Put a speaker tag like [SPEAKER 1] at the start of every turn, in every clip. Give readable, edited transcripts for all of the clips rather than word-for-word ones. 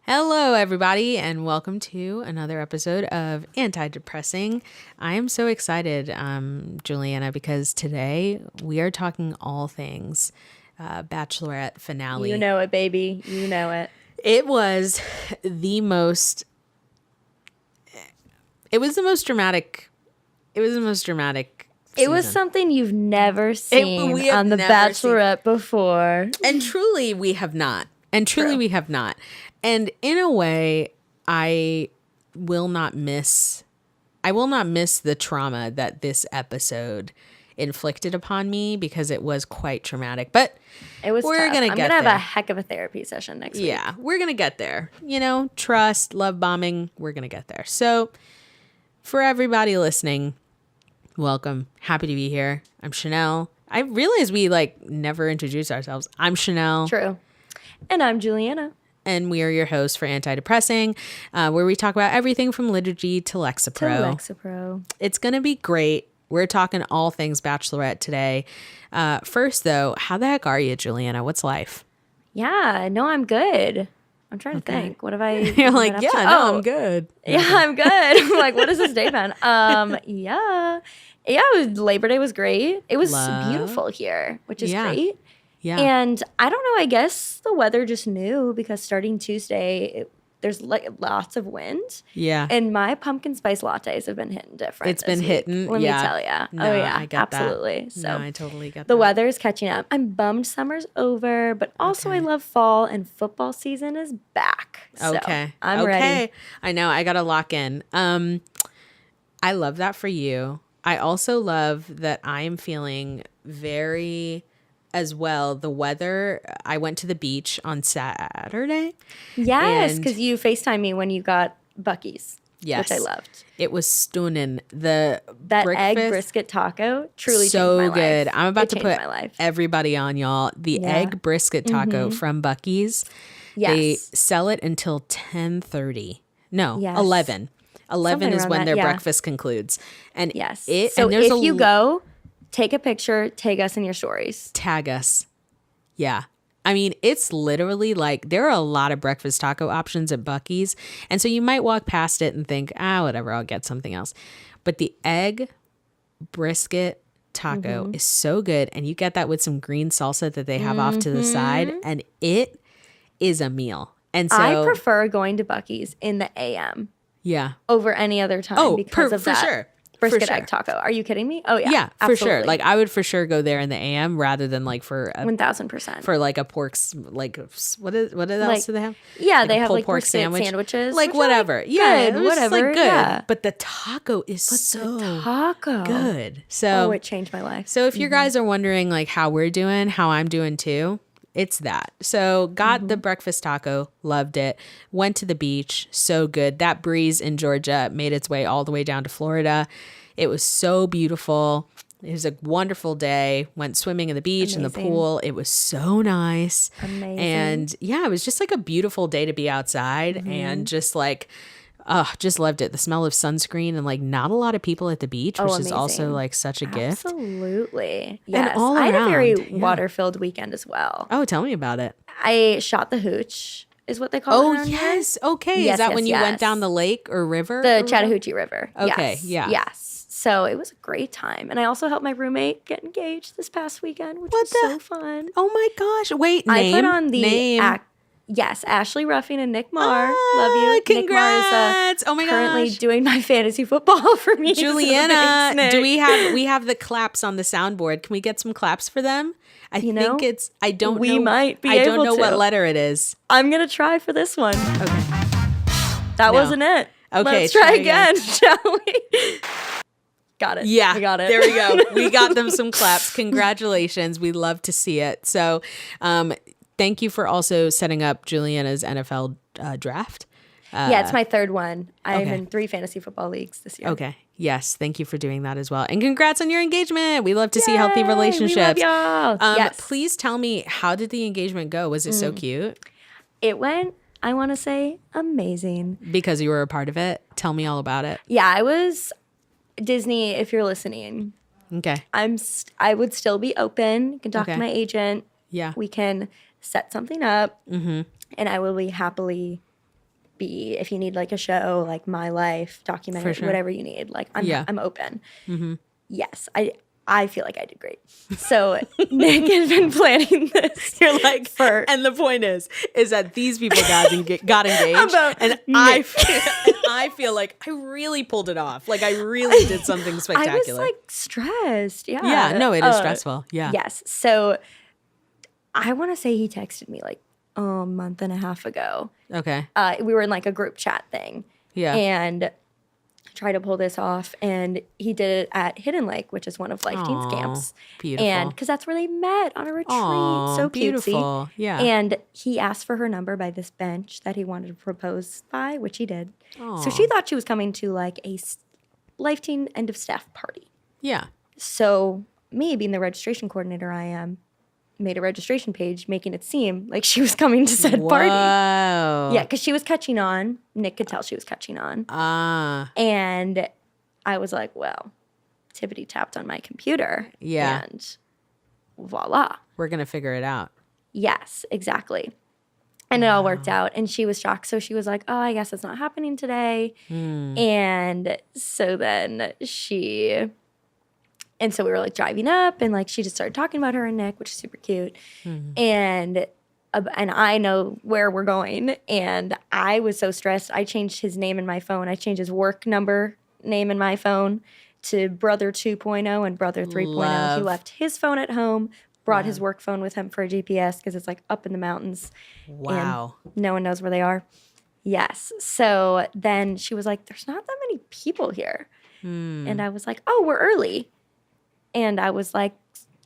[SPEAKER 1] Hello, everybody, and welcome to another episode of Anti-Depressing. I am so excited, Juliana, because today we are talking all things Bachelorette finale.
[SPEAKER 2] You know it, baby. You know it.
[SPEAKER 1] It was the most dramatic. It was the most dramatic
[SPEAKER 2] It was
[SPEAKER 1] season.
[SPEAKER 2] something you've never seen on The Bachelorette before.
[SPEAKER 1] And truly, we have not. We have not. And in a way, I will not miss the trauma that this episode inflicted upon me because it was quite traumatic. But
[SPEAKER 2] it was
[SPEAKER 1] we're
[SPEAKER 2] tough.
[SPEAKER 1] gonna
[SPEAKER 2] I'm
[SPEAKER 1] get
[SPEAKER 2] gonna have
[SPEAKER 1] there.
[SPEAKER 2] a heck of a therapy session next week.
[SPEAKER 1] Yeah, we're gonna get there. You know, trust, love bombing. We're gonna get there. So, for everybody listening, welcome. Happy to be here. I'm Chanel. I realize we never introduce ourselves. I'm Chanel.
[SPEAKER 2] True. And I'm Juliana.
[SPEAKER 1] And we are your hosts for Anti-Depressing, where we talk about everything from liturgy to Lexapro. It's going to be great. We're talking all things Bachelorette today. First, though, how the heck are you, Juliana? What's life?
[SPEAKER 2] Yeah, no, I'm good. I'm trying to think. What have I
[SPEAKER 1] You're like, yeah, no, I'm good.
[SPEAKER 2] Yeah, I'm good. I'm like, what is this day been? Yeah, Labor Day was great. It was beautiful here, which is great.
[SPEAKER 1] Yeah.
[SPEAKER 2] And I don't know, I guess the weather just knew because starting Tuesday, there's lots of wind.
[SPEAKER 1] Yeah.
[SPEAKER 2] And my pumpkin spice lattes have been hitting different.
[SPEAKER 1] It's been hitting.
[SPEAKER 2] Let me tell you.
[SPEAKER 1] No,
[SPEAKER 2] oh, yeah.
[SPEAKER 1] I get
[SPEAKER 2] absolutely.
[SPEAKER 1] That.
[SPEAKER 2] So
[SPEAKER 1] no, I totally get that.
[SPEAKER 2] The weather is catching up. I'm bummed summer's over, but also I love fall and football season is back. So I'm ready.
[SPEAKER 1] I know. I got to lock in. I love that for you. I also love that I am feeling very... as well, the weather. I went to the beach on Saturday.
[SPEAKER 2] Yes, because you FaceTimed me when you got Buc-ee's.
[SPEAKER 1] Yes.
[SPEAKER 2] Which I loved.
[SPEAKER 1] It was stunning. That
[SPEAKER 2] egg brisket taco truly
[SPEAKER 1] so
[SPEAKER 2] changed my
[SPEAKER 1] good.
[SPEAKER 2] life.
[SPEAKER 1] I'm about to put
[SPEAKER 2] my life.
[SPEAKER 1] everybody on, y'all. The egg brisket taco from Buc-ee's.
[SPEAKER 2] Yes.
[SPEAKER 1] They sell it until 10:30. No,
[SPEAKER 2] yes.
[SPEAKER 1] 11. 11
[SPEAKER 2] Something
[SPEAKER 1] is when
[SPEAKER 2] that,
[SPEAKER 1] their breakfast concludes. And
[SPEAKER 2] yes.
[SPEAKER 1] So
[SPEAKER 2] if you go, take a picture, tag us in your stories.
[SPEAKER 1] Tag us. Yeah. I mean, it's literally there are a lot of breakfast taco options at Buc-ee's. And so you might walk past it and think, whatever, I'll get something else. But the egg brisket taco is so good. And you get that with some green salsa that they have off to the side. And it is a meal. And so
[SPEAKER 2] I prefer going to Buc-ee's in the AM.
[SPEAKER 1] Yeah.
[SPEAKER 2] Over any other time because of that.
[SPEAKER 1] For sure.
[SPEAKER 2] Brisket egg taco. Are you kidding me? Oh, yeah.
[SPEAKER 1] Yeah,
[SPEAKER 2] absolutely.
[SPEAKER 1] for sure. I would for sure go there in the AM rather than for
[SPEAKER 2] 1,000%.
[SPEAKER 1] For a pork's, what else do they have?
[SPEAKER 2] Yeah, they have
[SPEAKER 1] pork
[SPEAKER 2] sandwiches.
[SPEAKER 1] Whatever. Yeah,
[SPEAKER 2] good, whatever.
[SPEAKER 1] Good.
[SPEAKER 2] Yeah.
[SPEAKER 1] But the taco is so
[SPEAKER 2] taco.
[SPEAKER 1] good. So
[SPEAKER 2] it changed my life.
[SPEAKER 1] So if you guys are wondering how we're doing, how I'm doing too, it's that. So got the breakfast taco, loved it. Went to the beach, so good. That breeze in Georgia made its way all the way down to Florida. It was so beautiful. It was a wonderful day. Went swimming in the beach and the pool. It was so nice.
[SPEAKER 2] Amazing.
[SPEAKER 1] And yeah, it was just a beautiful day to be outside and just just loved it. The smell of sunscreen and not a lot of people at the beach, which is also such a gift.
[SPEAKER 2] Absolutely. Yes.
[SPEAKER 1] And all
[SPEAKER 2] I had a very
[SPEAKER 1] around,
[SPEAKER 2] water-filled weekend as well.
[SPEAKER 1] Oh, tell me about it.
[SPEAKER 2] I shot the hooch is what they call it.
[SPEAKER 1] Oh, yes.
[SPEAKER 2] Here.
[SPEAKER 1] Okay.
[SPEAKER 2] Yes,
[SPEAKER 1] is that when you went down the lake or river?
[SPEAKER 2] The Chattahoochee River.
[SPEAKER 1] Okay.
[SPEAKER 2] Yes.
[SPEAKER 1] Yeah.
[SPEAKER 2] Yes. So it was a great time. And I also helped my roommate get engaged this past weekend, which was so fun.
[SPEAKER 1] Oh my gosh. Wait, name?
[SPEAKER 2] I put on the
[SPEAKER 1] name.
[SPEAKER 2] Yes, Ashley Ruffing and Nick Marr. Love you.
[SPEAKER 1] Congrats.
[SPEAKER 2] Nick Marr is currently doing my fantasy football for me.
[SPEAKER 1] Juliana, do we have the claps on the soundboard? Can we get some claps for them? I think it's I don't
[SPEAKER 2] we
[SPEAKER 1] know.
[SPEAKER 2] Might be
[SPEAKER 1] I
[SPEAKER 2] able
[SPEAKER 1] don't know
[SPEAKER 2] to.
[SPEAKER 1] what letter it is.
[SPEAKER 2] I'm going to try for this one.
[SPEAKER 1] Okay.
[SPEAKER 2] That wasn't it.
[SPEAKER 1] Okay,
[SPEAKER 2] let's try again, shall we? Got it.
[SPEAKER 1] Yeah,
[SPEAKER 2] we got it.
[SPEAKER 1] There we go. We got them some claps. Congratulations. We love to see it. So, thank you for also setting up Juliana's NFL draft.
[SPEAKER 2] Yeah, it's my third one. I'm in 3 fantasy football leagues this year.
[SPEAKER 1] Okay. Yes. Thank you for doing that as well. And congrats on your engagement. We love to see healthy relationships.
[SPEAKER 2] We love y'all. Yes.
[SPEAKER 1] Please tell me, how did the engagement go? Was it so cute?
[SPEAKER 2] It went, I want to say, amazing.
[SPEAKER 1] Because you were a part of it? Tell me all about it.
[SPEAKER 2] Yeah, I was... Disney, if you're listening.
[SPEAKER 1] Okay.
[SPEAKER 2] I would still be open. You can talk to my agent.
[SPEAKER 1] Yeah.
[SPEAKER 2] We can set something up. Mm-hmm. And I will be happily if you need like a show, like my life, documentary,
[SPEAKER 1] For sure.
[SPEAKER 2] whatever you need, like I'm open.
[SPEAKER 1] Mm-hmm.
[SPEAKER 2] Yes, I feel like I did great. So Nick had been planning this.
[SPEAKER 1] You're like, and the point is that these people got engaged, and I feel like I really pulled it off. Like I really did something spectacular.
[SPEAKER 2] I was like stressed. Yeah.
[SPEAKER 1] Yeah. No, it is stressful. Yeah.
[SPEAKER 2] Yes. So I want to say he texted me like a month and a half ago.
[SPEAKER 1] Okay.
[SPEAKER 2] We were in like a group chat thing.
[SPEAKER 1] Yeah.
[SPEAKER 2] And try to pull this off, and he did it at Hidden Lake, which is one of Life Teens camps.
[SPEAKER 1] Beautiful.
[SPEAKER 2] And because that's where they met on a retreat. So
[SPEAKER 1] beautiful.
[SPEAKER 2] cutesy.
[SPEAKER 1] Yeah.
[SPEAKER 2] And he asked for her number by this bench that he wanted to propose by, which he did. So she thought she was coming to like a Life Teen end of staff party.
[SPEAKER 1] Yeah.
[SPEAKER 2] So me, being the registration coordinator I am, made a registration page making it seem like she was coming to said party. Yeah, because she was catching on. Nick could tell she was catching on. And I was like, well, tippity tapped on my computer.
[SPEAKER 1] Yeah.
[SPEAKER 2] And voila.
[SPEAKER 1] We're going to figure it out.
[SPEAKER 2] Yes, exactly. And it all worked out. And she was shocked. So she was like, oh, I guess it's not happening today. And so then and so we were like driving up, and like she just started talking about her and Nick, which is super cute. And I know where we're going. And I was so stressed. I changed his name in my phone. I changed his work number name in my phone to Brother 2.0 and Brother 3.0. He left his phone at home, brought his work phone with him for a GPS because it's like up in the mountains.
[SPEAKER 1] Wow.
[SPEAKER 2] And no one knows where they are. Yes. So then she was like, there's not that many people here. And I was like, oh, we're early. And I was like,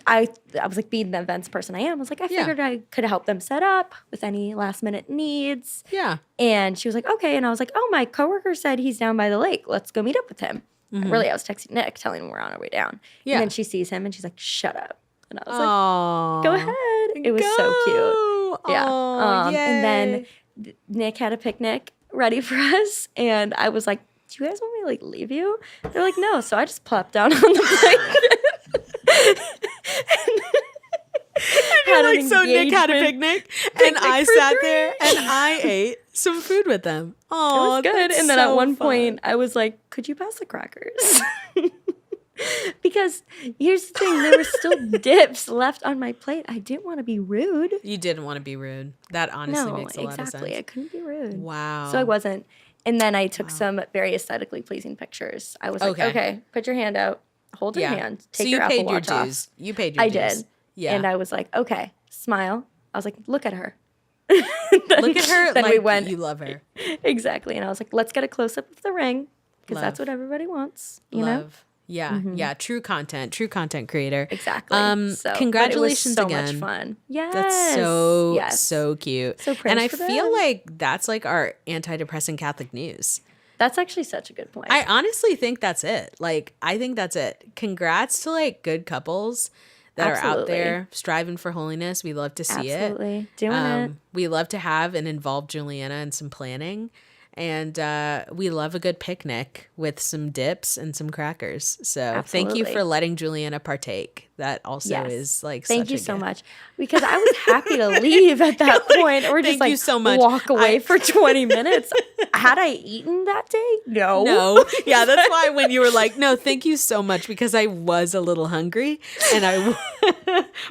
[SPEAKER 2] I was like, being the events person I am, I was like, I figured I could help them set up with any last minute needs.
[SPEAKER 1] Yeah.
[SPEAKER 2] And she was like, okay. And I was like, oh, my coworker said he's down by the lake. Let's go meet up with him. Really, I was texting Nick, telling him we're on our way down. Yeah. And then she sees him and she's like, shut up. And I was like, go ahead. It was so cute. Yeah. And then Nick had a picnic ready for us. And I was like, do you guys want me to like leave you? They're like, no. So I just plopped down on the blanket.
[SPEAKER 1] So Nick had a picnic and I sat there and I ate some food with them. Oh,
[SPEAKER 2] it was good. And then at one point I was like, could you pass the crackers? Because here's the thing, there were still dips left on my plate. I didn't want to be rude.
[SPEAKER 1] You didn't want to be rude. That honestly makes a lot of sense.
[SPEAKER 2] I couldn't be rude.
[SPEAKER 1] Wow.
[SPEAKER 2] So I wasn't. And then I took some very aesthetically pleasing pictures. I was like, okay, put your hand out, hold your hand, take your Apple Watch off.
[SPEAKER 1] You paid your dues.
[SPEAKER 2] I did. Yeah. And I was like, okay, smile. I was like, look at her.
[SPEAKER 1] Look at her
[SPEAKER 2] then
[SPEAKER 1] like
[SPEAKER 2] we went,
[SPEAKER 1] you love her.
[SPEAKER 2] Exactly. And I was like, let's get a close-up of the ring because that's what everybody wants, you know?
[SPEAKER 1] Yeah, yeah, true content creator.
[SPEAKER 2] Exactly.
[SPEAKER 1] So, congratulations
[SPEAKER 2] so
[SPEAKER 1] again.
[SPEAKER 2] So much fun. Yes.
[SPEAKER 1] That's so cute.
[SPEAKER 2] So
[SPEAKER 1] and I feel like that's like our anti-depressing Catholic news.
[SPEAKER 2] That's actually such a good point.
[SPEAKER 1] I honestly think that's it. Like, I think that's it. Congrats to like good couples that are out there striving for holiness. We love to see it.
[SPEAKER 2] Absolutely. Doing it.
[SPEAKER 1] We love to have and involve Juliana in some planning. And we love a good picnic with some dips and some crackers. So thank you for letting Juliana partake. That also is like
[SPEAKER 2] thank you so much. Because I was happy to leave at that point or just like
[SPEAKER 1] so much.
[SPEAKER 2] Walk away for 20 minutes. Had I eaten that day?
[SPEAKER 1] No. Yeah, that's why when you were like, no, thank you so much, because I was a little hungry and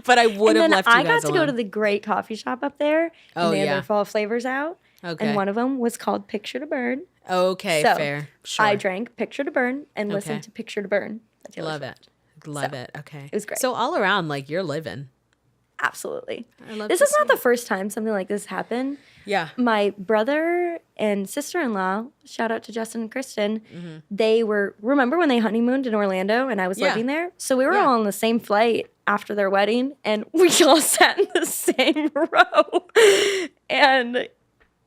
[SPEAKER 1] but I would have left you guys alone.
[SPEAKER 2] I got to go to the great coffee shop up there and they had their fall flavors out. Okay. And one of them was called Picture to Burn.
[SPEAKER 1] Okay,
[SPEAKER 2] so
[SPEAKER 1] fair. Sure.
[SPEAKER 2] I drank Picture to Burn and listened to Picture to Burn.
[SPEAKER 1] Love it. Love it. Okay.
[SPEAKER 2] It was great.
[SPEAKER 1] So all around, like, you're living.
[SPEAKER 2] Absolutely. This is not the first time something like this happened.
[SPEAKER 1] Yeah.
[SPEAKER 2] My brother and sister-in-law, shout out to Justin and Kristen, they were, remember when they honeymooned in Orlando and I was living there? So we were all on the same flight after their wedding and we all sat in the same row. And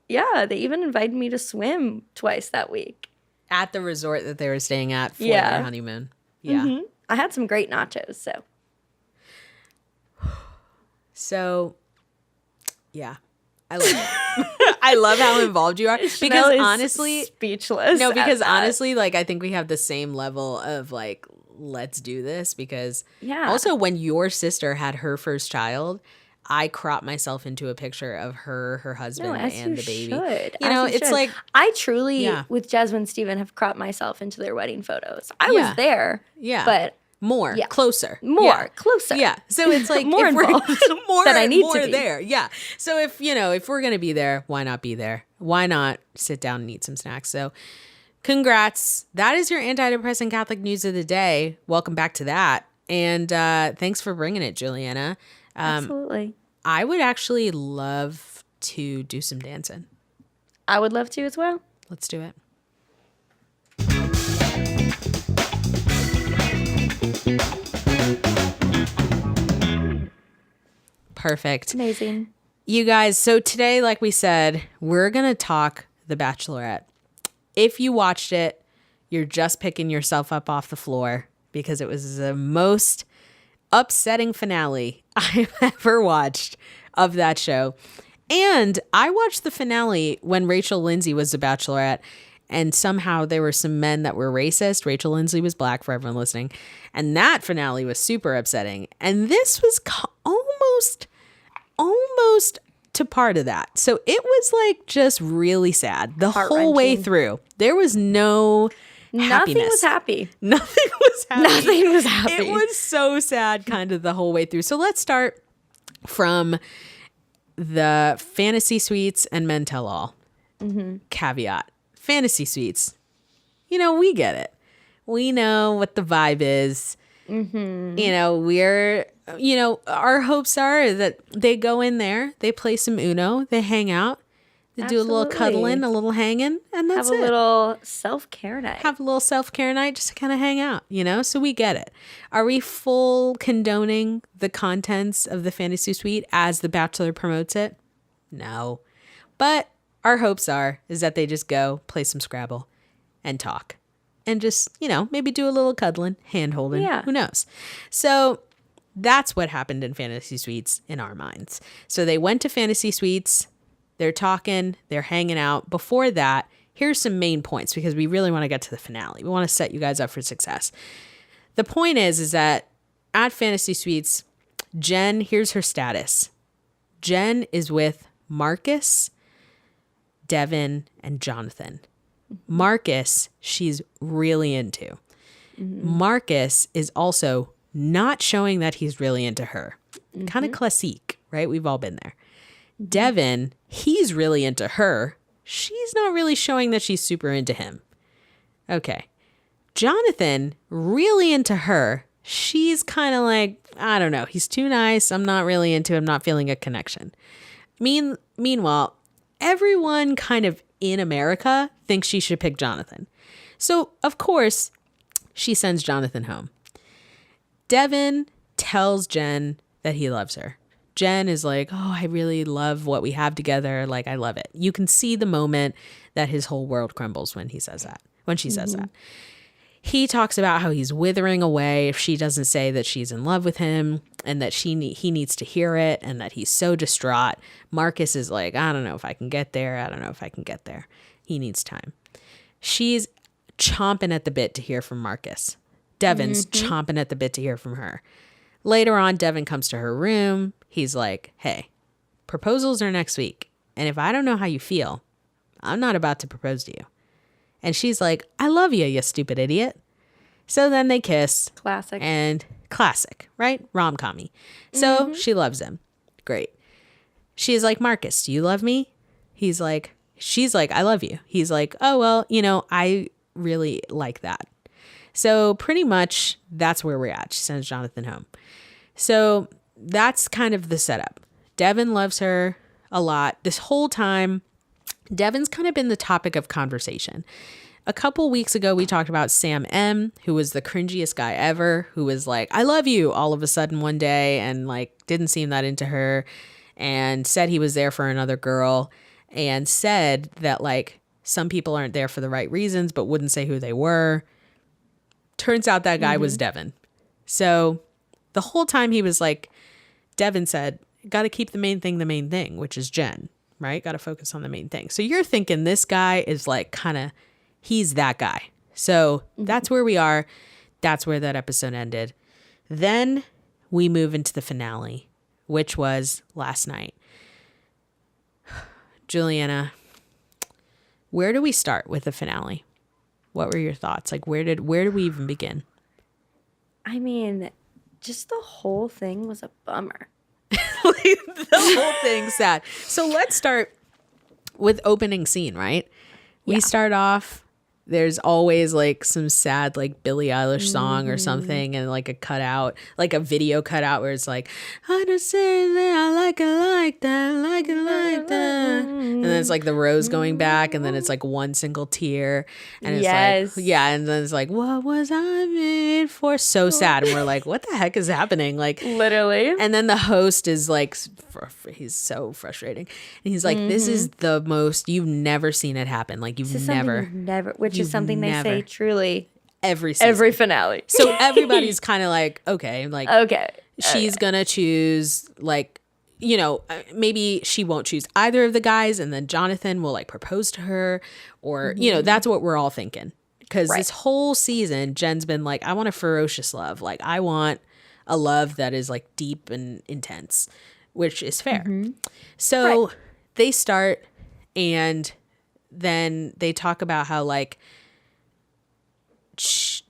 [SPEAKER 2] yeah, they even invited me to swim twice that week.
[SPEAKER 1] At the resort that they were staying at for their honeymoon. Yeah.
[SPEAKER 2] I had some great nachos, so.
[SPEAKER 1] So, yeah. I love it. I love how involved you are. Because honestly.
[SPEAKER 2] Speechless.
[SPEAKER 1] No, because honestly, like, I think we have the same level of, like, let's do this. Because also when your sister had her first child, I crop myself into a picture of her husband, and the baby.
[SPEAKER 2] Should.
[SPEAKER 1] You know, it's like
[SPEAKER 2] I truly, with Jasmine and Steven, have cropped myself into their wedding photos. I was there, but
[SPEAKER 1] closer.
[SPEAKER 2] Closer.
[SPEAKER 1] Yeah. So it's like
[SPEAKER 2] more involved
[SPEAKER 1] more
[SPEAKER 2] than I need
[SPEAKER 1] more
[SPEAKER 2] to be.
[SPEAKER 1] there. Yeah. So if we're going to be there, why not be there? Why not sit down and eat some snacks? So congrats. That is your antidepressant Catholic news of the day. Welcome back to that. And thanks for bringing it, Juliana.
[SPEAKER 2] Absolutely.
[SPEAKER 1] I would actually love to do some dancing.
[SPEAKER 2] I would love to as well.
[SPEAKER 1] Let's do it. Perfect.
[SPEAKER 2] Amazing.
[SPEAKER 1] You guys, so today, like we said, we're going to talk The Bachelorette. If you watched it, you're just picking yourself up off the floor because it was the most upsetting finale I've ever watched of that show. And I watched the finale when Rachel Lindsay was the Bachelorette, and somehow there were some men that were racist. Rachel Lindsay was black, for everyone listening. And that finale was super upsetting. And this was almost to part of that. So it was like just really sad the whole way through. There was no happiness.
[SPEAKER 2] Nothing was happy.
[SPEAKER 1] Nothing was happy.
[SPEAKER 2] Nothing was happy.
[SPEAKER 1] It was so sad kind of the whole way through. So let's start from the fantasy suites and men tell all. Caveat. Fantasy suites. We get it. We know what the vibe is. Our hopes are that they go in there, they play some Uno, they hang out, they do a little cuddling, a little hanging, and that's it.
[SPEAKER 2] Have a little self-care night.
[SPEAKER 1] Have a little self-care night just to kind of hang out, So we get it. Are we full condoning the contents of the fantasy suite as The Bachelor promotes it? No. But our hopes is that they just go play some Scrabble and talk. And just, maybe do a little cuddling, hand holding. Yeah. Who knows? So that's what happened in fantasy suites in our minds. So they went to fantasy suites. They're talking. They're hanging out. Before that, here's some main points because we really want to get to the finale. We want to set you guys up for success. The point is that at fantasy suites, Jenn, here's her status. Jenn is with Marcus, Devin, and Jonathan. Marcus, she's really into. Marcus is also not showing that he's really into her. Kind of classique, right? We've all been there. Devin, he's really into her. She's not really showing that she's super into him. Okay. Jonathan, really into her. She's kind of like, I don't know. He's too nice. I'm not really into him. Not feeling a connection. Meanwhile, everyone kind of in America thinks she should pick Jonathan. So, of course, she sends Jonathan home. Devin tells Jenn that he loves her. Jenn is like, oh, I really love what we have together. Like, I love it. You can see the moment that his whole world crumbles when he says that, when she says that. He talks about how he's withering away if she doesn't say that she's in love with him and that he needs to hear it and that he's so distraught. Marcus is like, I don't know if I can get there. I don't know if I can get there. He needs time. She's chomping at the bit to hear from Marcus. Devin's chomping at the bit to hear from her. Later on, Devin comes to her room. He's like, hey, proposals are next week. And if I don't know how you feel, I'm not about to propose to you. And she's like, I love you, you stupid idiot. So then they kiss.
[SPEAKER 2] Classic.
[SPEAKER 1] And classic, right? Rom-com-y. So she loves him. Great. She's like, Marcus, do you love me? She's like, I love you. He's like, oh, well, I really like that. So pretty much that's where we're at. She sends Jonathan home. So that's kind of the setup. Devin loves her a lot. This whole time, Devin's kind of been the topic of conversation. A couple weeks ago, we talked about Sam M., who was the cringiest guy ever, who was like, I love you, all of a sudden one day, and like didn't seem that into her, and said he was there for another girl, and said that like some people aren't there for the right reasons, but wouldn't say who they were. Turns out that guy was Devin. So the whole time he was like, Devin said, got to keep the main thing, which is Jenn. Right? Got to focus on the main thing. So you're thinking this guy is like he's that guy. So that's where we are. That's where that episode ended. Then we move into the finale which was last night. Juliana, where do we start with the finale? What were your thoughts? Like, where do we even begin?
[SPEAKER 2] I mean, just the whole thing was a bummer.
[SPEAKER 1] Like, the whole thing's sad. So let's start with opening scene, right? We start off, there's always like some sad like Billie Eilish song or something, and like a cutout, like a video cutout where it's like, I just say that I like it like that, like it like that. And then it's like the rose going back, and then it's like one single tear. And it's like, yeah, and then it's like, what was I made for? So sad. And we're like, what the heck is happening? Like,
[SPEAKER 2] literally.
[SPEAKER 1] And then the host is like, he's so frustrating. And he's like, this is the most, you've never seen it happen. Like, which
[SPEAKER 2] is something they say truly
[SPEAKER 1] every season.
[SPEAKER 2] Every finale.
[SPEAKER 1] So everybody's kind of like, okay, like, she's gonna choose, like, you know, maybe she won't choose either of the guys, and then Jonathan will like propose to her, or you know, that's what we're all thinking, because this whole season Jen's been like, I want a ferocious love, like I want a love that is like deep and intense, which is fair. So they start, and then they talk about how like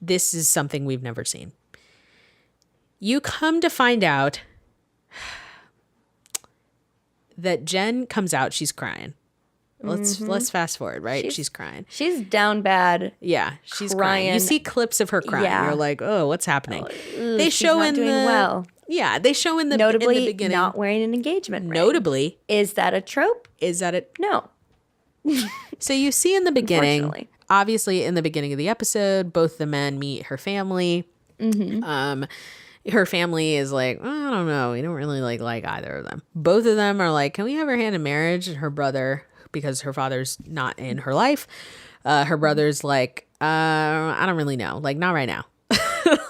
[SPEAKER 1] this is something we've never seen. You come to find out that Jenn comes out, she's crying. Let's fast forward, right? She's crying.
[SPEAKER 2] She's down bad.
[SPEAKER 1] Yeah, she's crying. You see clips of her crying. Yeah. You're like, oh, what's happening?
[SPEAKER 2] They show in the well.
[SPEAKER 1] Yeah, they show in the
[SPEAKER 2] notably
[SPEAKER 1] in the beginning,
[SPEAKER 2] not wearing an engagement ring.
[SPEAKER 1] Notably,
[SPEAKER 2] is that a trope?
[SPEAKER 1] Is that it?
[SPEAKER 2] No.
[SPEAKER 1] So you see in the beginning, obviously in the beginning of the episode, both the men meet her family. Her family is like, I don't know, we don't really like either of them. Both of them are like, can we have her hand in marriage? And her brother, because her father's not in her life, her brother's like, I don't really know, like not right now.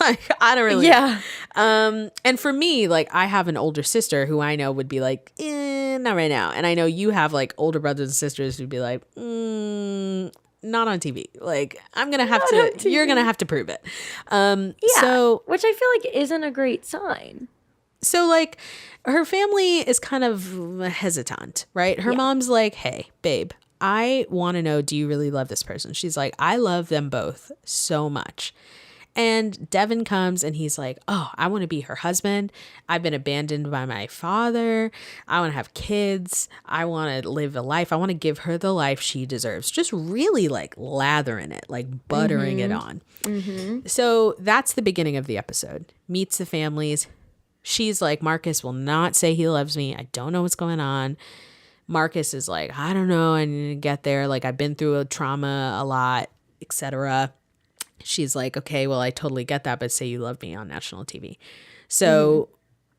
[SPEAKER 1] Like, I don't really know. And for me, like, I have an older sister who I know would be like, not right now. And I know you have like older brothers and sisters who'd be like, not on TV. Like, I'm gonna have to, you're gonna have to prove it. So,
[SPEAKER 2] which I feel like isn't a great sign.
[SPEAKER 1] So like, her family is kind of hesitant, right? Her mom's like, hey, babe, I want to know, do you really love this person? She's like, I love them both so much. And Devin comes and he's like, oh, I want to be her husband. I've been abandoned by my father. I want to have kids. I want to live a life. I want to give her the life she deserves. Just really like lathering it, like buttering it on. So that's the beginning of the episode. Meets the families. She's like, Marcus will not say he loves me. I don't know what's going on. Marcus is like, I don't know. I need to get there. Like, I've been through a trauma a lot, etc. She's like, okay, well, I totally get that, but say you love me on national TV. So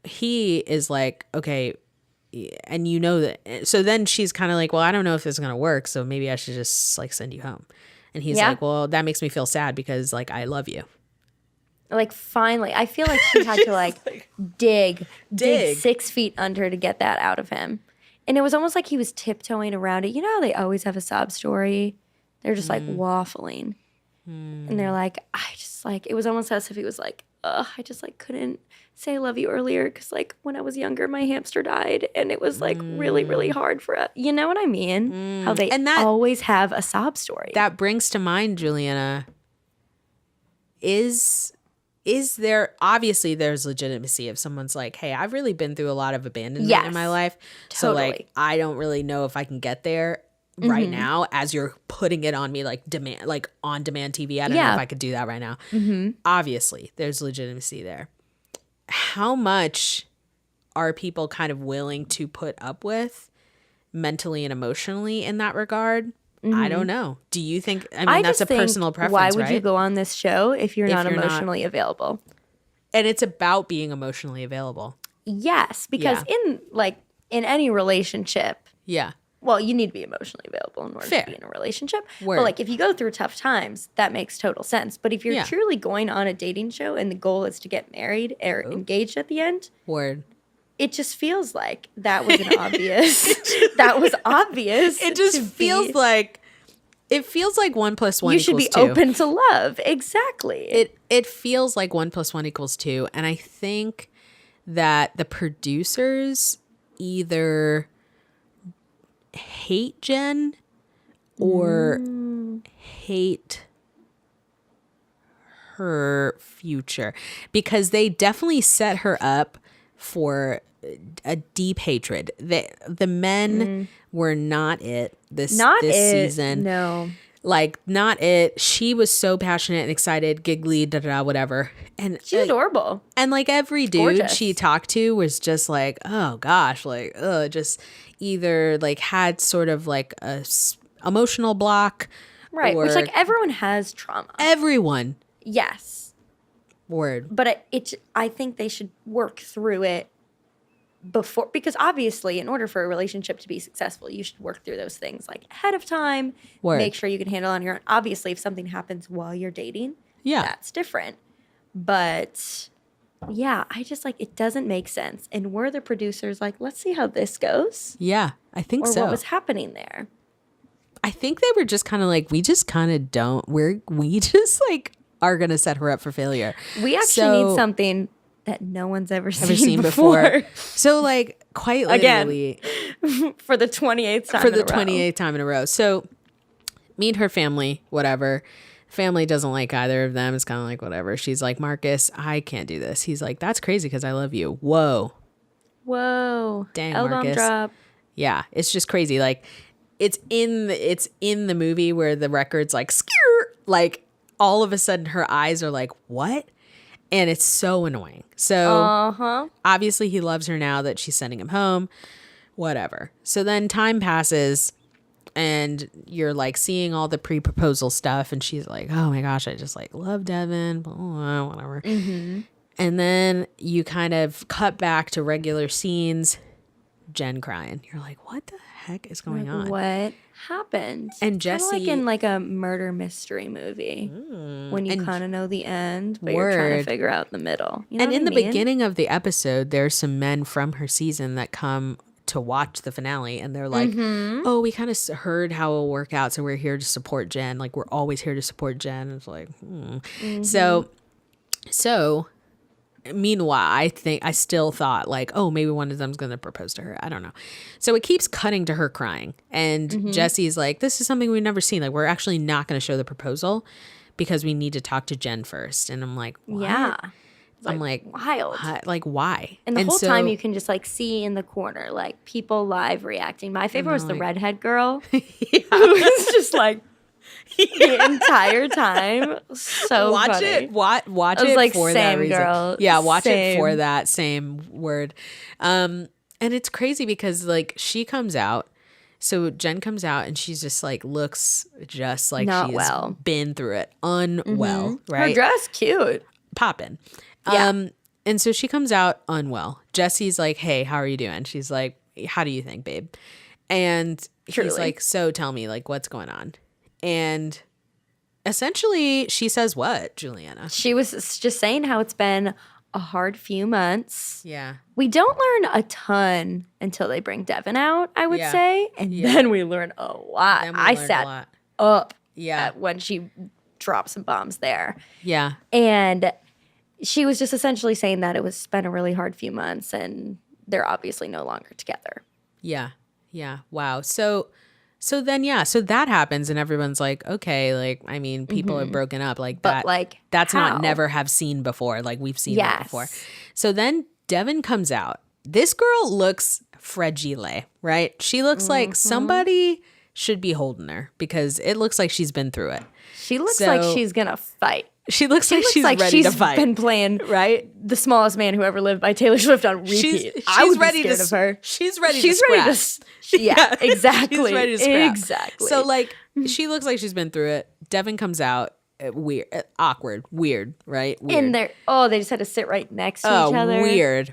[SPEAKER 1] he is like, okay, and you know that. So then she's kind of like, well, I don't know if this is going to work, so maybe I should just like send you home. And he's like, well, that makes me feel sad because like I love you.
[SPEAKER 2] Like, finally, I feel like she had to like dig 6 feet under to get that out of him. And it was almost like he was tiptoeing around it. You know how they always have a sob story? They're just like waffling. And they're like, I just like, it was almost as if he was like, ugh, I just like couldn't say I love you earlier because like when I was younger, my hamster died and it was like really, really hard for us. You know what I mean? How they always have a sob story.
[SPEAKER 1] That brings to mind, Juliana, is there, obviously there's legitimacy if someone's like, hey, I've really been through a lot of abandonment in my life. So like, I don't really know if I can get there right now, as you're putting it on me, like demand, like on demand TV. I don't know if I could do that right now. Obviously there's legitimacy there. How much are people kind of willing to put up with mentally and emotionally in that regard? I don't know. Do you think, I mean, that's a personal preference,
[SPEAKER 2] why would
[SPEAKER 1] right?
[SPEAKER 2] you go on this show if you're not emotionally available?
[SPEAKER 1] And it's about being emotionally available.
[SPEAKER 2] Yes, because in any relationship, well, you need to be emotionally available in order to be in a relationship. But like, if you go through tough times, that makes total sense. But if you're truly going on a dating show and the goal is to get married or engaged at the end, it just feels like that was an obvious. That was obvious.
[SPEAKER 1] It just feels like. It feels like 1 + 1 equals 2.
[SPEAKER 2] You should be open to love. Exactly.
[SPEAKER 1] It feels like 1 + 1 = 2, and I think that the producers either hate Jenn or hate her future, because they definitely set her up for a deep hatred. The men were not it this season.
[SPEAKER 2] No.
[SPEAKER 1] Like, not it. She was so passionate and excited, giggly, whatever. And
[SPEAKER 2] she's adorable.
[SPEAKER 1] And like every dude she talked to was just like, oh gosh, like, just either like had sort of like a emotional block.
[SPEAKER 2] Right. Which like everyone has trauma.
[SPEAKER 1] Everyone.
[SPEAKER 2] Yes.
[SPEAKER 1] Word.
[SPEAKER 2] But I think they should work through it before, because obviously in order for a relationship to be successful, you should work through those things like ahead of time.
[SPEAKER 1] Word.
[SPEAKER 2] Make sure you can handle it on your own. Obviously, if something happens while you're dating, that's different. But yeah, I just like, it doesn't make sense. And we're the producers like, let's see how this goes.
[SPEAKER 1] Yeah, I think so.
[SPEAKER 2] Or what was happening there.
[SPEAKER 1] I think they were just kind of like, we just kind of don't, we just like are going to set her up for failure.
[SPEAKER 2] We actually need something that no one's ever seen before.
[SPEAKER 1] So like quite literally.
[SPEAKER 2] Again, for the 28th time
[SPEAKER 1] for the 28th time in a row. So meet her family, whatever. Family doesn't like either of them. It's kind of like whatever. She's like, Marcus, I can't do this. He's like, that's crazy because I love you. Whoa. Dang,
[SPEAKER 2] L-bomb
[SPEAKER 1] Marcus.
[SPEAKER 2] drop.
[SPEAKER 1] Yeah, it's just crazy. Like it's in the movie where the record's like skeer, like all of a sudden her eyes are like, what? And it's so annoying. So obviously he loves her now that she's sending him home, whatever. So then time passes and you're like seeing all the pre-proposal stuff. And she's like, oh my gosh, I just like love Devin, blah, blah, blah, whatever. Mm-hmm. And then you kind of cut back to regular scenes, Jenn crying. You're like, what the heck is going on?
[SPEAKER 2] What happened?
[SPEAKER 1] And Jesse,
[SPEAKER 2] kind of like in like a murder mystery movie, when you kind of know the end, but you're trying to figure out the middle. You know
[SPEAKER 1] and in
[SPEAKER 2] the
[SPEAKER 1] beginning of the episode, there's some men from her season that come to watch the finale, and they're like, "Oh, we kind of heard how it'll work out, so we're here to support Jenn. Like we're always here to support Jenn." It's like, so. Meanwhile, I still thought like, oh, maybe one of them's going to propose to her. I don't know. So it keeps cutting to her crying. And Jesse's like, this is something we've never seen. Like, we're actually not going to show the proposal because we need to talk to Jenn first. And I'm like, what?
[SPEAKER 2] Yeah.
[SPEAKER 1] I'm like,
[SPEAKER 2] wild.
[SPEAKER 1] Like, why?
[SPEAKER 2] And the whole time you can just like see in the corner, like people live reacting. My favorite was the redhead girl who was just like, the entire time. So
[SPEAKER 1] watch
[SPEAKER 2] funny.
[SPEAKER 1] it. Watch it
[SPEAKER 2] like,
[SPEAKER 1] for that reason.
[SPEAKER 2] Girl.
[SPEAKER 1] Yeah, watch it for that same word. And it's crazy because like she comes out. So Jenn comes out and she's just like looks just like she's been through it. Unwell, right?
[SPEAKER 2] Her dress cute.
[SPEAKER 1] Poppin'.
[SPEAKER 2] Yeah.
[SPEAKER 1] And so she comes out unwell. Jesse's like, hey, how are you doing? She's like, how do you think, babe? And he's like, so tell me, like, what's going on? And essentially, she says what, Juliana?
[SPEAKER 2] She was just saying how it's been a hard few months.
[SPEAKER 1] Yeah.
[SPEAKER 2] We don't learn a ton until they bring Devin out, I would say. And then we learn a lot. I sat up when she dropped some bombs there.
[SPEAKER 1] Yeah.
[SPEAKER 2] And she was just essentially saying that it was been a really hard few months and they're obviously no longer together.
[SPEAKER 1] Yeah. Yeah. Wow. So then, so that happens and everyone's like, okay, like, I mean, people are broken up like that.
[SPEAKER 2] But like,
[SPEAKER 1] that's not never have seen before. Like we've seen that before. So then Devin comes out. This girl looks fragile, right? She looks like somebody should be holding her because it looks like she's been through it.
[SPEAKER 2] She looks like she's going to fight.
[SPEAKER 1] She looks like she's ready to fight.
[SPEAKER 2] She's been playing The Smallest Man Who Ever Lived by Taylor Swift on repeat. I would be scared of her.
[SPEAKER 1] She's ready to scrap.
[SPEAKER 2] Yeah, exactly.
[SPEAKER 1] She's ready to scrap.
[SPEAKER 2] Exactly.
[SPEAKER 1] So like she looks like she's been through it. Devin comes out. Weird, awkward, weird, right? Weird.
[SPEAKER 2] And they just had to sit right next to each other.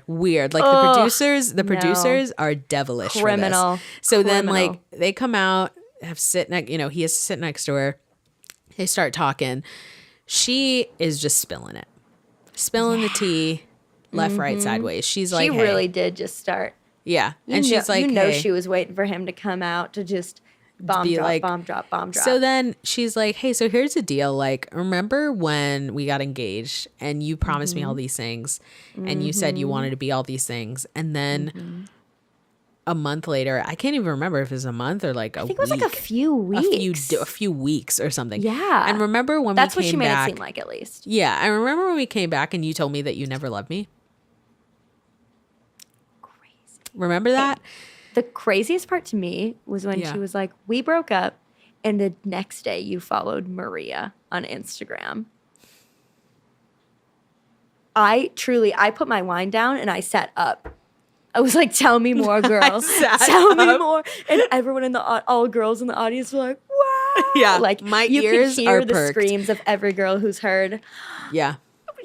[SPEAKER 1] Weird. Like the producers are devilish.
[SPEAKER 2] Criminal.
[SPEAKER 1] For this. So then like they come out, he has to sit next to her. They start talking. She is just spilling the tea, left, right, sideways. She's like,
[SPEAKER 2] she really did just start.
[SPEAKER 1] Yeah. And she's like,
[SPEAKER 2] she was waiting for him to come out to just Bomb
[SPEAKER 1] be
[SPEAKER 2] drop,
[SPEAKER 1] like,
[SPEAKER 2] bomb drop, bomb drop.
[SPEAKER 1] So then she's like, hey, so here's the deal. Like, remember when we got engaged and you promised me all these things and you said you wanted to be all these things. And then a month later, I can't even remember if it was a month or like a week.
[SPEAKER 2] I think it was like a few weeks.
[SPEAKER 1] A few weeks or something.
[SPEAKER 2] Yeah.
[SPEAKER 1] And remember when
[SPEAKER 2] That's
[SPEAKER 1] we
[SPEAKER 2] what
[SPEAKER 1] came
[SPEAKER 2] she
[SPEAKER 1] back.
[SPEAKER 2] made it seem like, at least.
[SPEAKER 1] Yeah. I remember when we came back and you told me that you never loved me.
[SPEAKER 2] Crazy.
[SPEAKER 1] Remember that?
[SPEAKER 2] The craziest part to me was when she was like, we broke up, and the next day you followed Maria on Instagram. I put my wine down and I sat up. I was like, tell me more, girl. Tell me more. And everyone all girls in the audience were like, wow.
[SPEAKER 1] Yeah.
[SPEAKER 2] Like,
[SPEAKER 1] my
[SPEAKER 2] you
[SPEAKER 1] ears
[SPEAKER 2] could hear
[SPEAKER 1] are
[SPEAKER 2] the
[SPEAKER 1] perked.
[SPEAKER 2] screams of every girl who's heard.
[SPEAKER 1] Yeah.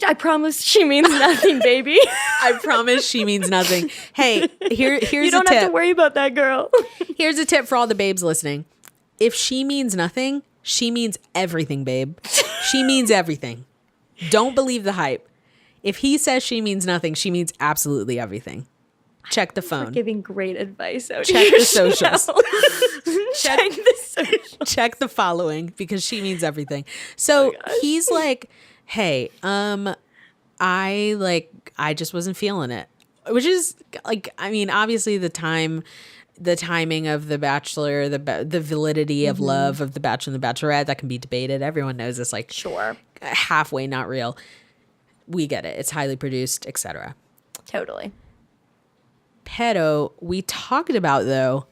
[SPEAKER 2] I promise she means nothing, baby.
[SPEAKER 1] I promise she means nothing. Hey, here's a tip.
[SPEAKER 2] You don't have to worry about that girl.
[SPEAKER 1] Here's a tip for all the babes listening. If she means nothing, she means everything, babe. She means everything. Don't believe the hype. If he says she means nothing, she means absolutely everything. Check the phone.
[SPEAKER 2] We're giving great advice.
[SPEAKER 1] Check the socials.
[SPEAKER 2] Check the socials.
[SPEAKER 1] Check the following because she means everything. So he's like, hey, I just wasn't feeling it, which is like, I mean, obviously the timing of The Bachelor, the validity of love of The Bachelor and The Bachelorette, that can be debated. Everyone knows it's like
[SPEAKER 2] sure,
[SPEAKER 1] halfway not real. We get it. It's highly produced, etc.
[SPEAKER 2] Totally.
[SPEAKER 1] Pedo, we talked about though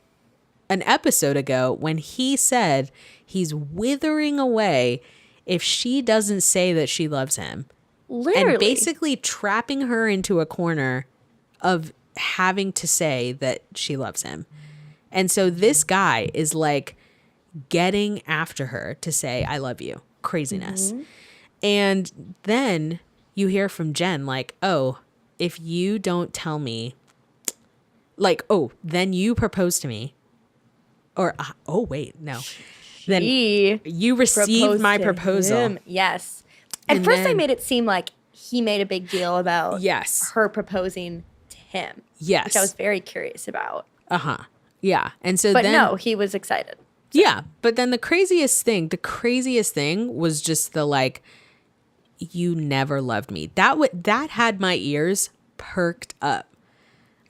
[SPEAKER 1] an episode ago when he said he's withering away if she doesn't say that she loves him.
[SPEAKER 2] Literally.
[SPEAKER 1] And basically trapping her into a corner of having to say that she loves him. And so this guy is like getting after her to say, I love you. Craziness. And then you hear from Jenn like, oh, if you don't tell me, like, oh, then you propose to me. Or, oh, wait, no. Then you received my proposal.
[SPEAKER 2] Him. Yes. At first, I made it seem like he made a big deal about her proposing to him.
[SPEAKER 1] Yes.
[SPEAKER 2] Which I was very curious about.
[SPEAKER 1] Yeah. And so
[SPEAKER 2] but no, he was excited.
[SPEAKER 1] So. Yeah. But then the craziest thing was just the like, you never loved me. That had my ears perked up.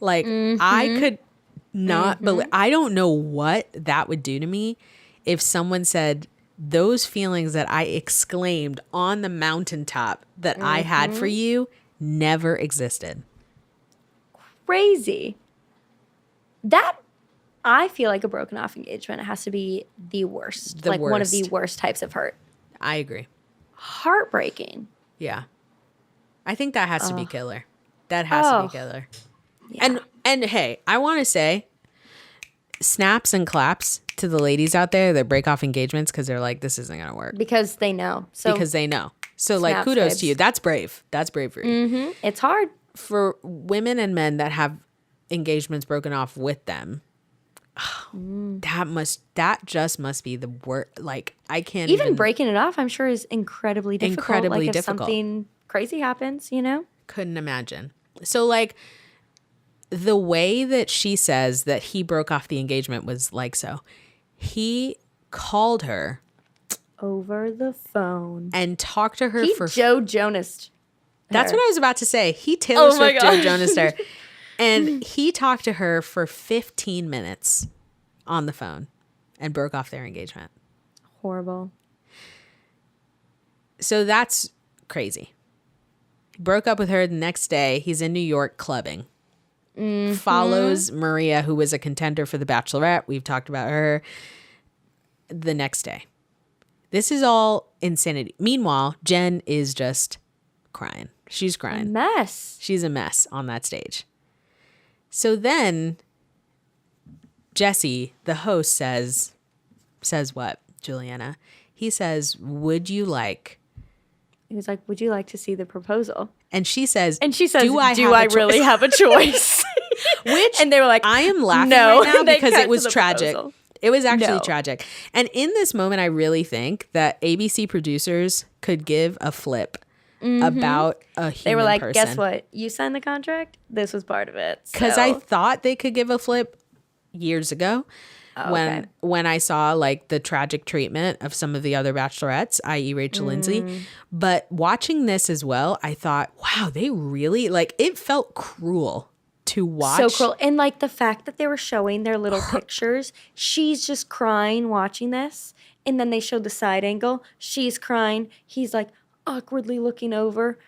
[SPEAKER 1] Like I could not believe, I don't know what that would do to me if someone said those feelings that I exclaimed on the mountaintop that I had for you never existed.
[SPEAKER 2] Crazy. That, I feel like a broken off engagement has to be the worst. One of the worst types of hurt.
[SPEAKER 1] I agree.
[SPEAKER 2] Heartbreaking.
[SPEAKER 1] Yeah. I think that has to be killer. That has to be killer. Yeah. And hey, I want to say snaps and claps to the ladies out there that break off engagements because they're like, this isn't going to work.
[SPEAKER 2] Because they know.
[SPEAKER 1] So like, kudos to you. That's brave. That's bravery.
[SPEAKER 2] It's hard.
[SPEAKER 1] For women and men that have engagements broken off with them, that just must be the worst. Like, I can't even
[SPEAKER 2] breaking it off, I'm sure, is incredibly difficult. If something crazy happens, couldn't
[SPEAKER 1] imagine. So like the way that she says that he broke off the engagement was like, so he called her
[SPEAKER 2] over the phone
[SPEAKER 1] and talked to her
[SPEAKER 2] for Joe Jonas.
[SPEAKER 1] That's what I was about to say. He Taylor Swift Joe Jonas her. And he talked to her for 15 minutes on the phone and broke off their engagement.
[SPEAKER 2] Horrible.
[SPEAKER 1] So that's crazy. Broke up with her the next day. He's in New York clubbing. Follows Maria, who was a contender for The Bachelorette. We've talked about her. The next day. This is all insanity. Meanwhile, Jenn is just crying. She's crying.
[SPEAKER 2] A mess.
[SPEAKER 1] She's a mess on that stage. So then Jesse, the host, says what, Juliana? He says, would you like
[SPEAKER 2] to see the proposal?
[SPEAKER 1] And she says,
[SPEAKER 2] do I really have a choice? And they were like,
[SPEAKER 1] I am laughing right now because it was tragic. Proposal. It was actually tragic. And in this moment, I really think that ABC producers could give a flip about a human person.
[SPEAKER 2] They were like, guess what? You signed the contract. This was part of it.
[SPEAKER 1] Because I thought they could give a flip years ago. when I saw like the tragic treatment of some of the other bachelorettes, i.e. Rachel Lindsay. But watching this as well, I thought, wow, they really like it felt cruel to watch.
[SPEAKER 2] So cruel. And like the fact that they were showing their little pictures, she's just crying watching this. And then they showed the side angle. She's crying. He's like awkwardly looking over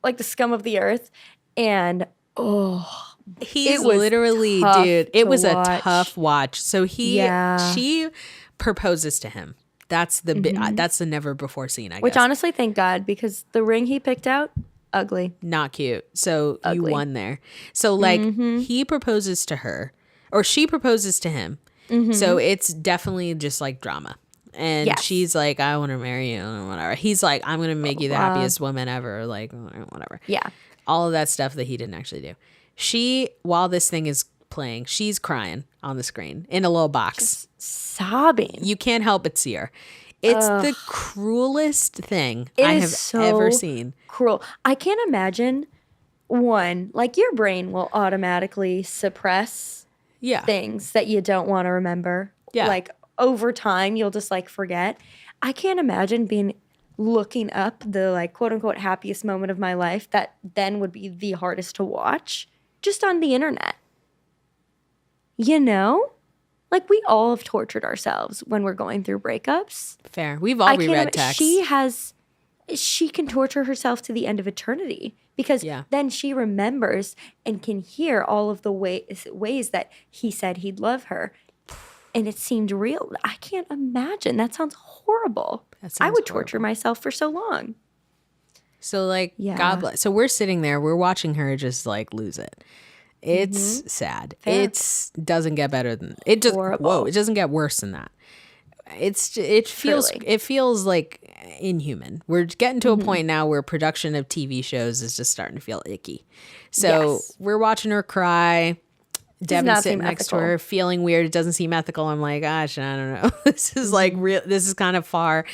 [SPEAKER 2] like the scum of the earth. And
[SPEAKER 1] he's literally, dude, it was a tough watch. So she proposes to him. That's the that's the never before scene, I guess.
[SPEAKER 2] Which honestly, thank God, because the ring he picked out, ugly.
[SPEAKER 1] Not cute. So you won there. So like he proposes to her or she proposes to him. So it's definitely just like drama. And she's like, I want to marry you and whatever. He's like, I'm going to make you the happiest woman ever. Like whatever.
[SPEAKER 2] Yeah.
[SPEAKER 1] All of that stuff that he didn't actually do. She, while this thing is playing, she's crying on the screen in a little box.
[SPEAKER 2] Just sobbing.
[SPEAKER 1] You can't help but see her. It's the cruelest thing I have ever seen.
[SPEAKER 2] Cruel. I can't imagine, one, like your brain will automatically suppress things that you don't want to remember.
[SPEAKER 1] Yeah.
[SPEAKER 2] Like over time, you'll just like forget. I can't imagine looking up the like quote unquote happiest moment of my life that then would be the hardest to watch just on the internet. You know? Like we all have tortured ourselves when we're going through breakups.
[SPEAKER 1] Fair. We've all reread texts.
[SPEAKER 2] She can torture herself to the end of eternity because then she remembers and can hear all of the ways that he said he'd love her. And it seemed real. I can't imagine. That sounds horrible. I would torture myself for so long.
[SPEAKER 1] So like, God bless. So we're sitting there. We're watching her just like lose it. It's sad. It doesn't get better than it. Just it doesn't get worse than that. It feels like inhuman. We're getting to a point now where production of TV shows is just starting to feel icky. So we're watching her cry. Devin sitting next to her, feeling weird. It doesn't seem ethical. I'm like, gosh, I don't know. This is like real. This is kind of far.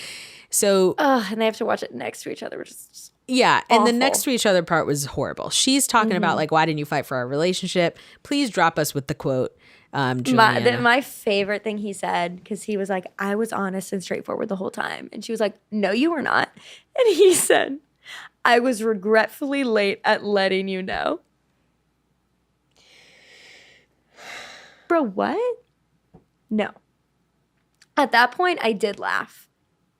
[SPEAKER 1] So,
[SPEAKER 2] and they have to watch it next to each other, which is just
[SPEAKER 1] and the next to each other part was horrible. She's talking about like, why didn't you fight for our relationship? Please drop us with the quote.
[SPEAKER 2] My favorite thing he said, because he was like, I was honest and straightforward the whole time, and she was like, no, you were not. And he said, I was regretfully late at letting you know. Bro, what? No. At that point, I did laugh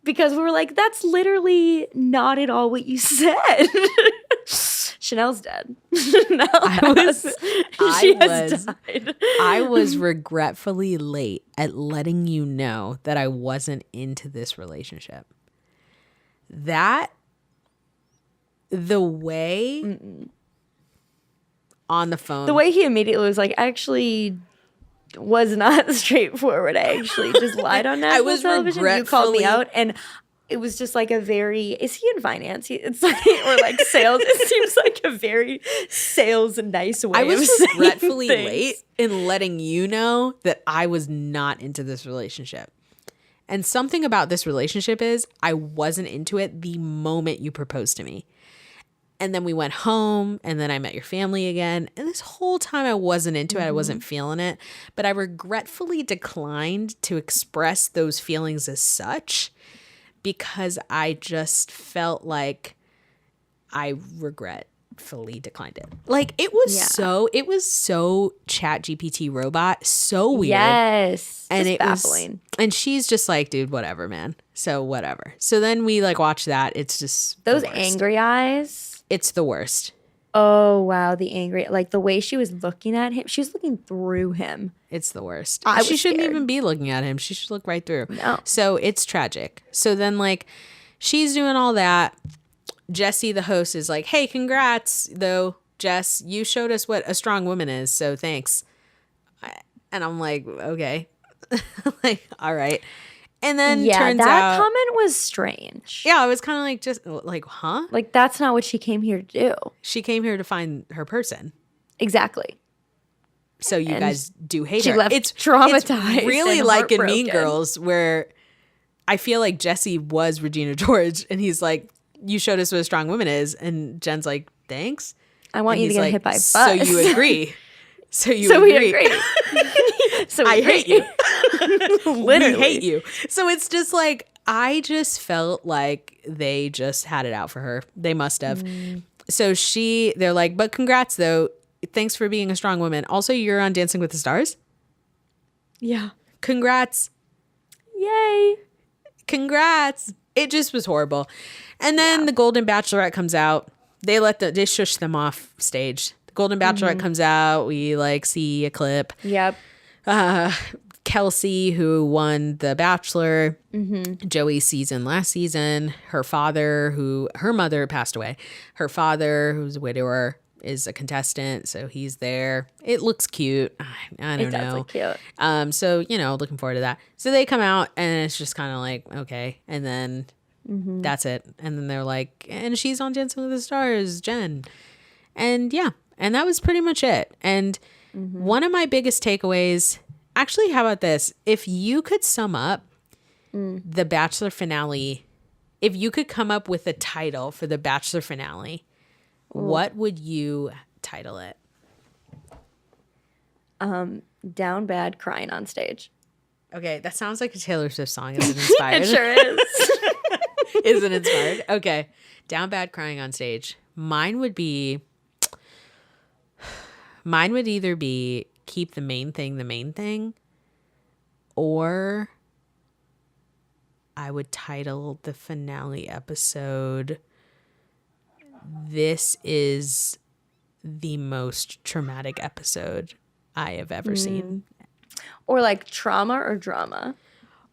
[SPEAKER 2] because we were like, that's literally not at all what you said. Chanel's dead. She has died.
[SPEAKER 1] I was regretfully late at letting you know that I wasn't into this relationship. The way on the phone.
[SPEAKER 2] The way he immediately was like, actually was not straightforward. I actually just lied on national television. You called me out, and it was just like a very. Is he in finance? It's like or like sales. It seems like a very sales nice way.
[SPEAKER 1] I was
[SPEAKER 2] of
[SPEAKER 1] regretfully
[SPEAKER 2] saying
[SPEAKER 1] late in letting you know that I was not into this relationship. And something about this relationship is I wasn't into it the moment you proposed to me. And then we went home, and then I met your family again. And this whole time I wasn't into it. I wasn't feeling it. But I regretfully declined to express those feelings as such because I just felt like I regretfully declined it. Like it was so ChatGPT robot, so weird.
[SPEAKER 2] Yes.
[SPEAKER 1] And
[SPEAKER 2] just
[SPEAKER 1] it
[SPEAKER 2] baffling.
[SPEAKER 1] And she's just like, dude, whatever, man. So whatever. So then we like watch that. It's just
[SPEAKER 2] those angry eyes.
[SPEAKER 1] It's the worst.
[SPEAKER 2] Oh, wow. The angry, like the way she was looking at him. She was looking through him.
[SPEAKER 1] It's the worst.
[SPEAKER 2] She
[SPEAKER 1] shouldn't even be looking at him. She should look right through.
[SPEAKER 2] No.
[SPEAKER 1] So it's tragic. So then like she's doing all that. Jesse, the host, is like, hey, congrats, though, Jess. You showed us what a strong woman is. So thanks. And I'm like, okay. Like, all right. And then turns out
[SPEAKER 2] that comment was strange.
[SPEAKER 1] Yeah, I was kind of like, just like, huh?
[SPEAKER 2] Like, that's not what she came here to do.
[SPEAKER 1] She came here to find her person.
[SPEAKER 2] Exactly.
[SPEAKER 1] So you guys do hate her.
[SPEAKER 2] She left traumatized.
[SPEAKER 1] It's really like in Mean Girls where I feel like Jesse was Regina George and he's like, you showed us what a strong woman is. And Jen's like, thanks.
[SPEAKER 2] I want you to get hit by a bus.
[SPEAKER 1] So you agree. So we agree.
[SPEAKER 2] So
[SPEAKER 1] I hate you. We hate you. So it's just like, I just felt like they just had it out for her. They must have. So they're like, but congrats though. Thanks for being a strong woman. Also, you're on Dancing with the Stars.
[SPEAKER 2] Yeah.
[SPEAKER 1] Congrats.
[SPEAKER 2] Yay.
[SPEAKER 1] Congrats. It just was horrible. And then the Golden Bachelorette comes out. They shush them off stage. The Golden Bachelorette comes out. We like see a clip.
[SPEAKER 2] Yep.
[SPEAKER 1] Kelsey, who won The Bachelor, Joey's season last season, her mother passed away. Her father, who's a widower, is a contestant, so he's there. It looks cute. I don't know. It does look cute. So, looking forward to that. So they come out, and it's just kind of like, okay. And then that's it. And then they're like, and she's on Dancing with the Stars, Jenn. And yeah, and that was pretty much it. And one of my biggest takeaways, actually, how about this? If you could sum up the Bachelor finale, if you could come up with a title for the Bachelor finale, what would you title it?
[SPEAKER 2] Down bad, crying on stage.
[SPEAKER 1] Okay, that sounds like a Taylor Swift song. Is it inspired?
[SPEAKER 2] It sure is.
[SPEAKER 1] Is it inspired? Okay. Down bad, crying on stage. Mine would either be keep the main thing, or I would title the finale episode, "This is the most traumatic episode I have ever seen."
[SPEAKER 2] Or like trauma or drama.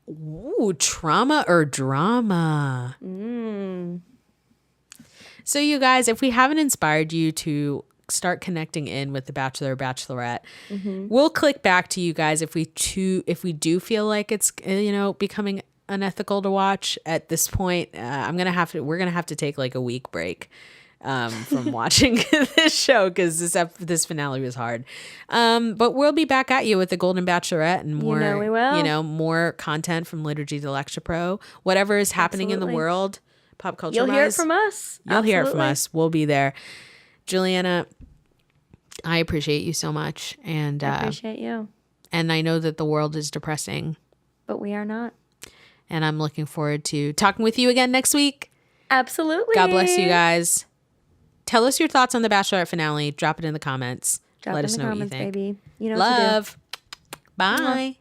[SPEAKER 1] Ooh, trauma or drama. So you guys, if we haven't inspired you to start connecting in with the Bachelor or Bachelorette, we'll click back to you guys if we do feel like it's becoming unethical to watch at this point. We're gonna have to take like a week break from watching this show, because this finale was hard. But we'll be back at you with the Golden Bachelorette and more.
[SPEAKER 2] We will.
[SPEAKER 1] More content from Liturgy to Lecture Pro. Whatever is happening in the world, pop culture.
[SPEAKER 2] You'll hear it from us.
[SPEAKER 1] You'll hear it from us. We'll be there. Juliana, I appreciate you so much, and
[SPEAKER 2] I appreciate you.
[SPEAKER 1] And I know that the world is depressing,
[SPEAKER 2] but we are not.
[SPEAKER 1] And I'm looking forward to talking with you again next week.
[SPEAKER 2] Absolutely.
[SPEAKER 1] God bless you guys. Tell us your thoughts on the Bachelorette finale. Drop it in the comments. Let us know what you think.
[SPEAKER 2] Baby. You know
[SPEAKER 1] love.
[SPEAKER 2] What to do.
[SPEAKER 1] Bye.